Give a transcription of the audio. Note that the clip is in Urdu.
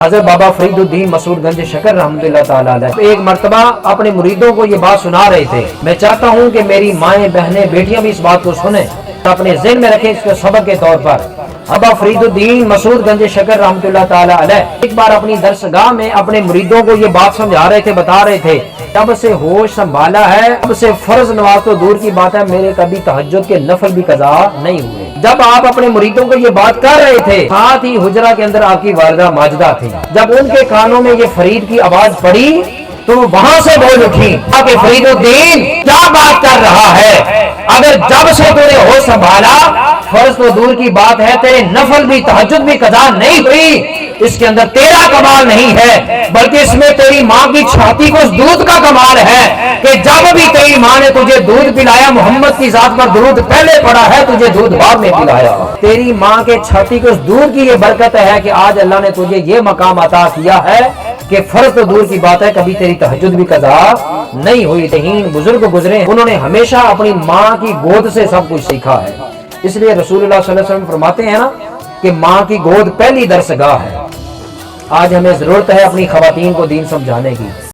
حضرت بابا فریدالدین مسعود گنج شکر رحمتہ تعالیٰ علیہ ایک مرتبہ اپنے مریدوں کو یہ بات سنا رہے تھے. میں چاہتا ہوں کہ میری مائیں بہنیں بیٹیاں بھی اس بات کو سنیں، اپنے ذہن میں رکھیں اس کے سبق کے طور پر. بابا فریدالدین مسعود گنج شکر رحمتہ تعالیٰ علیہ ایک بار اپنی درسگاہ میں اپنے مریدوں کو یہ بات سمجھا رہے تھے، بتا رہے تھے جب سے ہوش سنبھالا ہے اب سے فرض نماز تو دور کی بات ہے، میرے کبھی تہجد کے نفل بھی قضا نہیں ہوئے. جب آپ اپنے مریدوں کو یہ بات کر رہے تھے، ساتھ ہی حجرہ کے اندر آپ کی والدہ ماجدہ تھی. جب ان کے کانوں میں یہ فرید کی آواز پڑی تو وہاں سے بول اٹھی کہ فریدالدین کیا بات کر رہا ہے، اگر جب سے تو نے ہوش سنبھالا فرض تو دور کی بات ہے تیرے نفل بھی تہجد بھی قضا نہیں ہوئی. اس کے اندر تیرا کمال نہیں ہے بلکہ اس میں تیری ماں کی چھاتی کو اس دودھ کا کمال ہے کہ جب بھی تیری ماں نے تجھے دودھ پلایا محمد کی ذات پر درود پہلے پڑا ہے، تجھے دودھ بعد میں پلایا. تیری ماں کے چھاتی کو اس دودھ کی یہ برکت ہے کہ آج اللہ نے تجھے یہ مقام عطا کیا ہے کہ فرض تو دور کی بات ہے کبھی تیری تہجد بھی قضا نہیں ہوئی. تہین بزرگ گزرے انہوں نے ہمیشہ اپنی ماں کی گود سے سب کچھ سیکھا ہے. اس لیے رسول اللہ صلی اللہ علیہ وسلم فرماتے ہیں نا کہ ماں کی گود پہلی درسگاہ ہے. آج ہمیں ضرورت ہے اپنی خواتین کو دین سمجھانے کی.